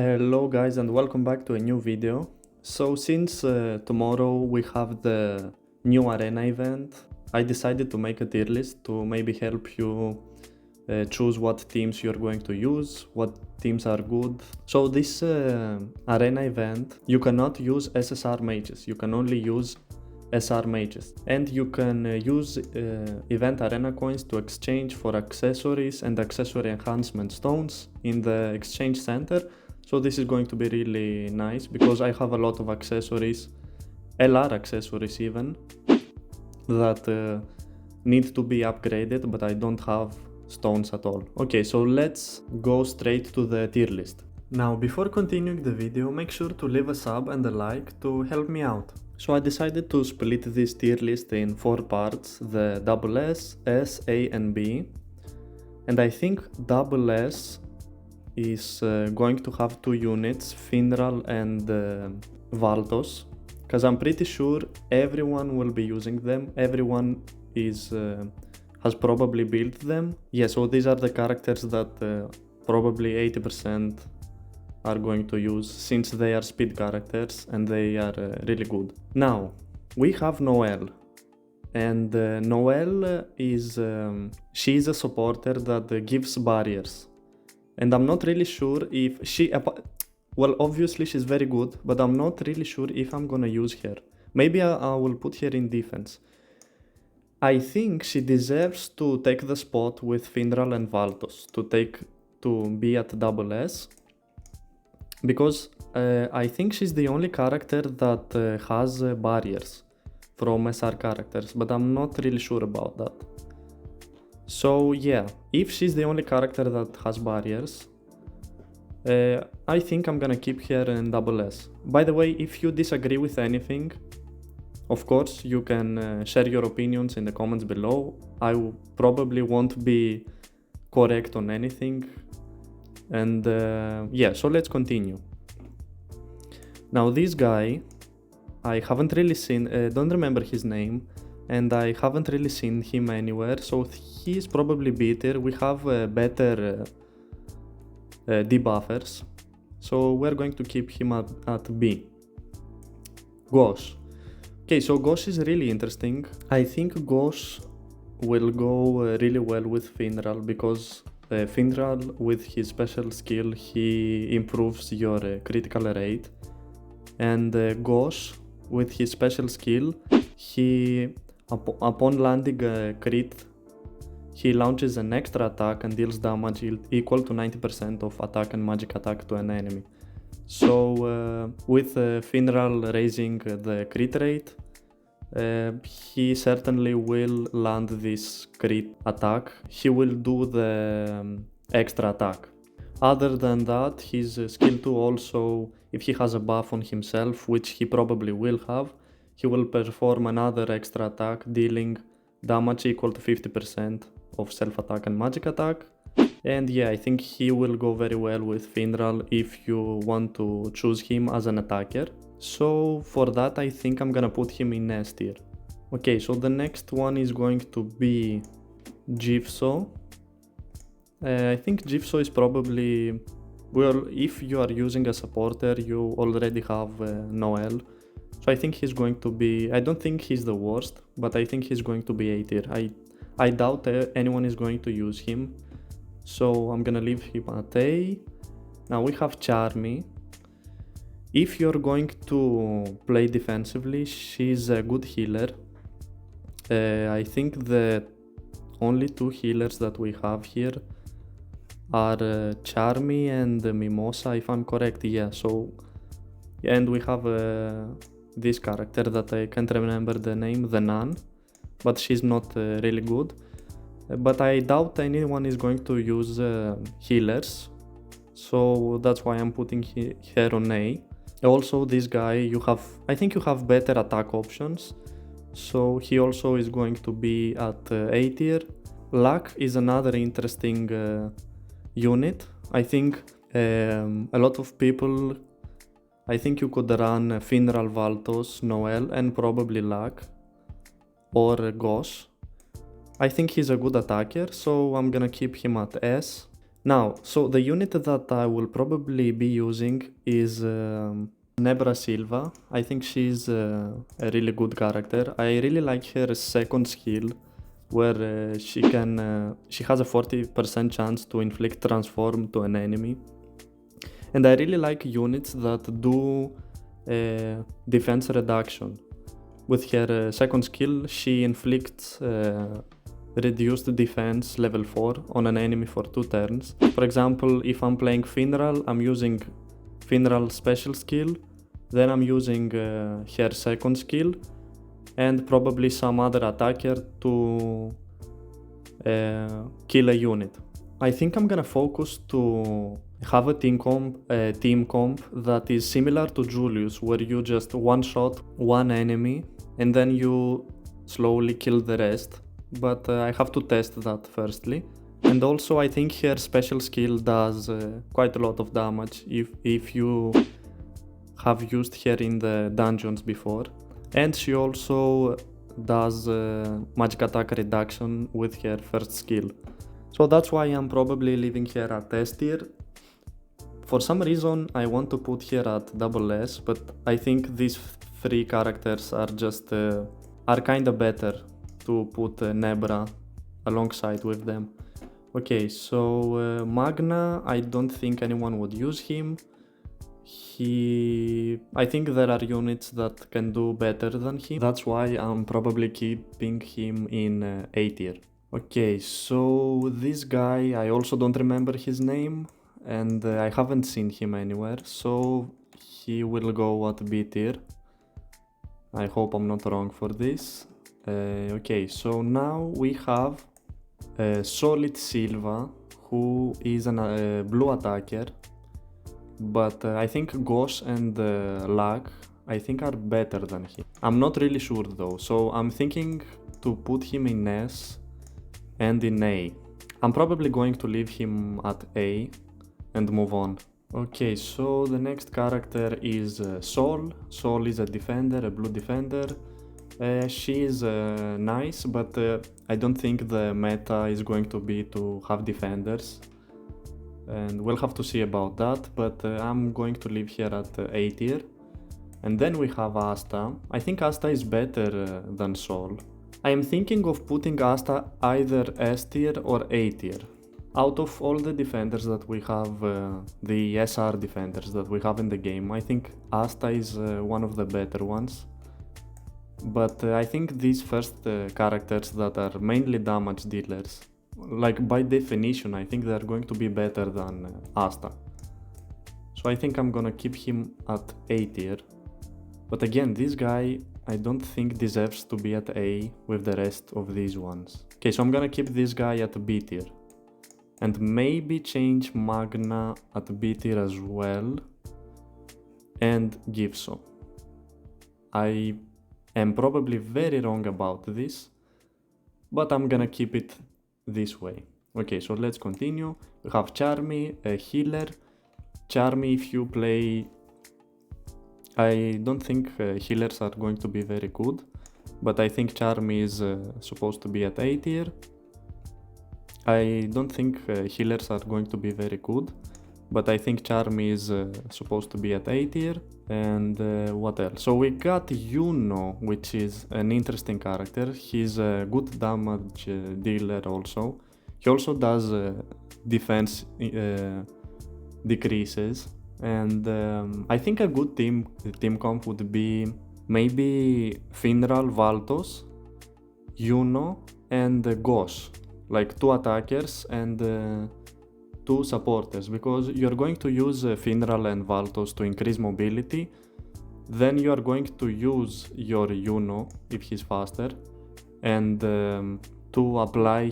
Hello guys and welcome back to a new video. So since tomorrow we have the new arena event, I decided to make a tier list to maybe help you choose what teams you're going to use, what teams are good. So this arena event, you cannot use SSR mages, you can only use SR mages, and you can use event arena coins to exchange for accessories and accessory enhancement stones in the exchange center. So this is going to be really nice because I have a lot of accessories, LR accessories even, that need to be upgraded, but I don't have stones at all. Okay, so let's go straight to the tier list. Now, before continuing the video, make sure to leave a sub and a like to help me out. So I decided to split this tier list in 4 parts, the SS, S, A and B. And I think SS is going to have 2 units, Finral and Valtos, because I'm pretty sure everyone will be using them, everyone is has probably built them. Yeah, so these are the characters that probably 80% are going to use, since they are speed characters and they are really good. Now, we have Noelle, and Noelle is, she's a supporter that gives barriers. And I'm not really sure if she, well, obviously she's very good, but I'm not really sure if I'm gonna use her. Maybe I will put her in defense. I think she deserves to take the spot with Finral and Valtos, to be at SS, because I think she's the only character that has barriers from SR characters, but I'm not really sure about that. So yeah, if she's the only character that has barriers, I think I'm gonna keep her in SS. By the way, if you disagree with anything, of course you can share your opinions in the comments below. I probably won't be correct on anything. And yeah, so let's continue. Now this guy, I haven't really seen, don't remember his name, and I haven't really seen him anywhere, so he's probably better. We have better debuffers, so we're going to keep him at B. Gosh. Okay, so Gosh is really interesting. I think Gosh will go really well with Finral, because Finral, with his special skill, he improves your critical rate, and Gosh, with his special skill, he upon landing a crit, he launches an extra attack and deals damage equal to 90% of attack and magic attack to an enemy. So with Finral raising the crit rate, he certainly will land this crit attack. He will do the extra attack. Other than that, his skill 2 also, if he has a buff on himself, which he probably will have, he will perform another extra attack, dealing damage equal to 50% of self-attack and magic attack. And yeah, I think he will go very well with Finral if you want to choose him as an attacker. So for that, I think I'm gonna put him in S tier. Okay, so the next one is going to be Jigsaw. I think Jigsaw is probably, well, if you are using a supporter, you already have Noelle. So I think he's going to be, I don't think he's the worst, but I think he's going to be A tier. I doubt anyone is going to use him, so I'm gonna leave him at A. Now we have Charmy. If you're going to play defensively, she's a good healer. I think the only 2 healers that we have here are Charmy and Mimosa, if I'm correct. Yeah, so, and we have this character that I can't remember the name, the Nun, but she's not really good. But I doubt anyone is going to use healers, so that's why I'm putting her on A. Also, this guy, I think you have better attack options, so he also is going to be at A tier. Luck is another interesting unit. I think a lot of people, I think you could run Finral, Valtos, Noelle, and probably Luck, or Gosh. I think he's a good attacker, so I'm gonna keep him at S. Now, so the unit that I will probably be using is Nebra Silva. I think she's a really good character. I really like her second skill, where she has a 40% chance to inflict transform to an enemy. And I really like units that do defense reduction. With her second skill, she inflicts reduced defense level 4 on an enemy for 2 turns. For example, if I'm playing Funeral, I'm using Funeral special skill, then I'm using her second skill, and probably some other attacker to kill a unit. I think I'm gonna focus to have a team comp that is similar to Julius, where you just one-shot one enemy and then you slowly kill the rest. But I have to test that firstly. And also I think her special skill does quite a lot of damage if you have used her in the dungeons before. And she also does magic attack reduction with her first skill. So that's why I'm probably leaving her at S tier. For some reason I want to put her at double S, but I think these three characters are just are kinda better to put Nebra alongside with them. Okay, so Magna, I don't think anyone would use him. I think there are units that can do better than him. That's why I'm probably keeping him in A tier. Okay, so this guy, I also don't remember his name, and I haven't seen him anywhere, so he will go at B tier. I hope I'm not wrong for this. Okay, so now we have Solid Silva, who is a blue attacker, but I think Ghost and Lag I think are better than him. I'm not really sure though, so I'm thinking to put him in S and in A. I'm probably going to leave him at A and move on. Okay, so the next character is Sol. Sol is a defender, a blue defender. She is nice, but I don't think the meta is going to be to have defenders. And we'll have to see about that, but I'm going to leave here at A tier. And then we have Asta. I think Asta is better than Sol. I am thinking of putting Asta either S tier or A tier. Out of all the defenders that we have, the SR defenders that we have in the game, I think Asta is one of the better ones. But I think these first characters that are mainly damage dealers, like by definition, I think they're going to be better than Asta. So I think I'm gonna keep him at A tier. But again, this guy I don't think deserves to be at A with the rest of these ones. Okay, so I'm gonna keep this guy at B tier. And maybe change Magna at B tier as well. And Gipso. I am probably very wrong about this, but I'm gonna keep it this way. Okay, so let's continue. We have Charmy, a healer. Charmy, if you play... I don't think healers are going to be very good, but I think Charmy is supposed to be at A tier. I don't think healers are going to be very good, but I think Charmy is supposed to be at A tier. And what else? So we got Yuno, which is an interesting character. He's a good damage dealer also. He also does defense decreases. And I think a good team comp would be maybe Finral, Valtos, Yuno, and Ghosh. Like 2 attackers and 2 supporters, because you're going to use Finral and Valtos to increase mobility. Then you are going to use your Yuno if he's faster, and to apply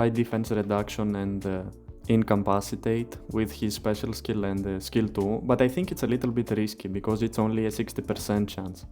defense reduction and incapacitate with his special skill and skill 2, but I think it's a little bit risky because it's only a 60% chance.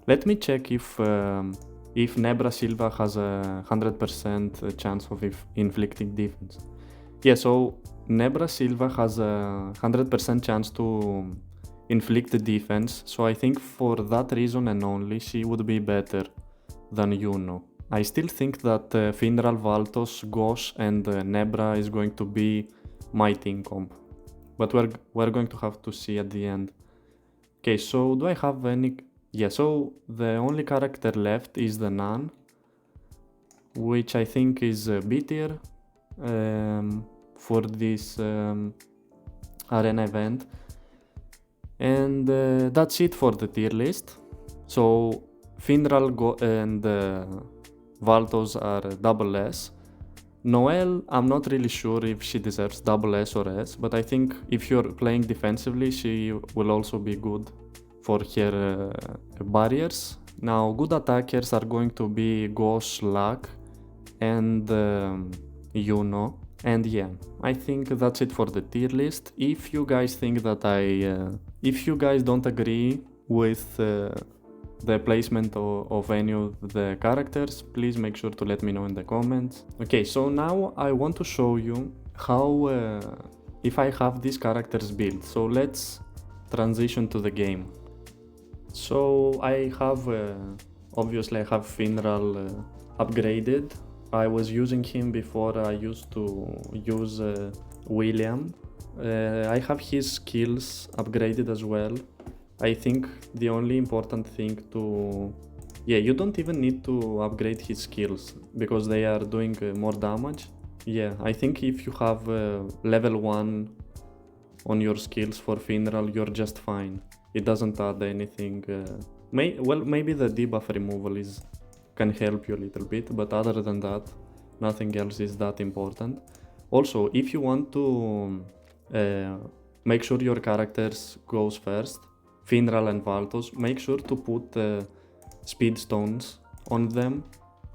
Let me check if Nebra Silva has a 100% chance of inflicting defense. Yeah, so Nebra Silva has a 100% chance to inflict defense, so I think for that reason and only she would be better than Yuno. I still think that Finral, Valtos, Gosh and Nebra is going to be my team comp. But we're going to have to see at the end. Okay, so do I have any... Yeah, so the only character left is the Nun, which I think is B tier for this arena event. And that's it for the tier list. So Finral and Valtos are double S. Noelle, I'm not really sure if she deserves double S or S, but I think if you're playing defensively, she will also be good for her barriers. Now, good attackers are going to be Gosh, Luck, and Yuno. And yeah, I think that's it for the tier list. If you guys think that if you guys don't agree with the placement of any of the characters, please make sure to let me know in the comments. Okay, so now I want to show you how if I have these characters built. So let's transition to the game. So I have obviously I have Finral upgraded. I was using him before I used to use William. I have his skills upgraded as well. I think the only important thing to... Yeah, you don't even need to upgrade his skills because they are doing more damage. Yeah, I think if you have level 1 on your skills for Finral, you're just fine. It doesn't add anything. Maybe the debuff removal can help you a little bit, but other than that, nothing else is that important. Also, if you want to make sure your characters goes first, Finral and Valtos, make sure to put speed stones on them,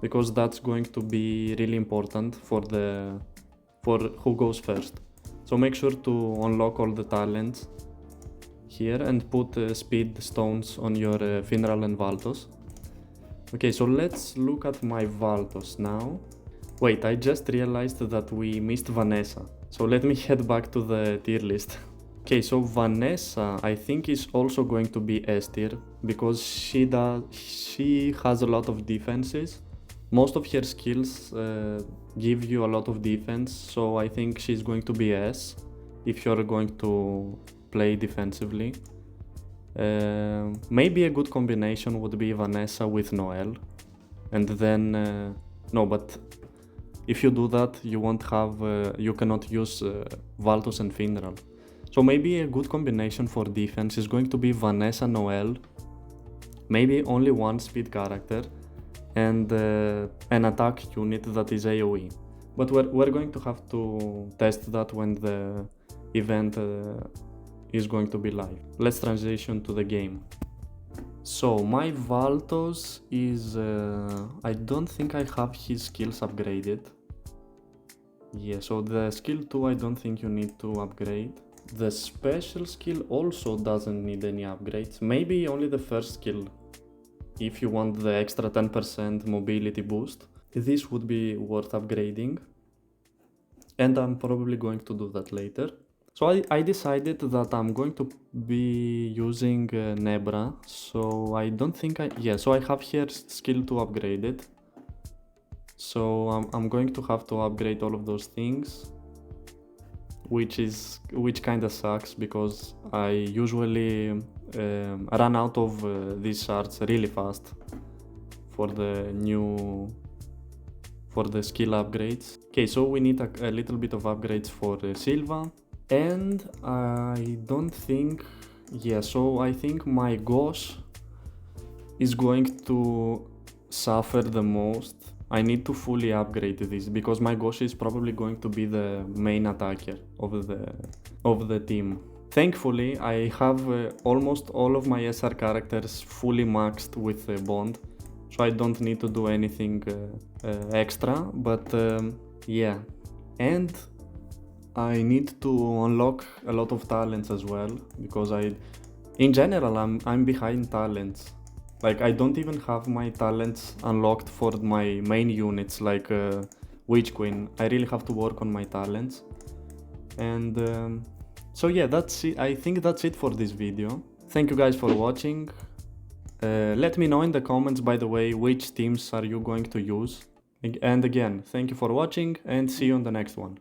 because that's going to be really important for who goes first. So make sure to unlock all the talents here and put speed stones on your Finral and Valtos. Okay, so let's look at my Valtos now. Wait, I just realized that we missed Vanessa. So let me head back to the tier list. Okay, so Vanessa I think is also going to be S tier because she has a lot of defenses. Most of her skills give you a lot of defense, so I think she's going to be S if you're going to play defensively. Maybe a good combination would be Vanessa with Noelle, and then no, but if you do that, you won't have you cannot use Valtos and Finral. So maybe a good combination for defense is going to be Vanessa, Noelle, maybe only one speed character, and an attack unit that is AoE. But we're going to have to test that when the event is going to be live. Let's transition to the game. So my Valtos is... I don't think I have his skills upgraded. Yeah, so the skill 2 I don't think you need to upgrade. The special skill also doesn't need any upgrades. Maybe only the first skill. If you want the extra 10% mobility boost, this would be worth upgrading. And I'm probably going to do that later. So I decided that I'm going to be using Nebra, so I don't think so I have here skill 2 upgraded. So I'm going to have to upgrade all of those things, which kinda sucks because I usually run out of these shards really fast for the skill upgrades. Okay, so we need a little bit of upgrades for Silva. And I don't think... Yeah, so I think my Gosh is going to suffer the most. I need to fully upgrade this because my Gosh is probably going to be the main attacker of the team. Thankfully, I have almost all of my SR characters fully maxed with Bond, so I don't need to do anything extra, but yeah. And I need to unlock a lot of talents as well, because in general, I'm behind talents. Like, I don't even have my talents unlocked for my main units, like Witch Queen. I really have to work on my talents. And so yeah, that's it. I think that's it for this video. Thank you guys for watching. Let me know in the comments, by the way, which themes are you going to use. And again, thank you for watching and see you on the next one.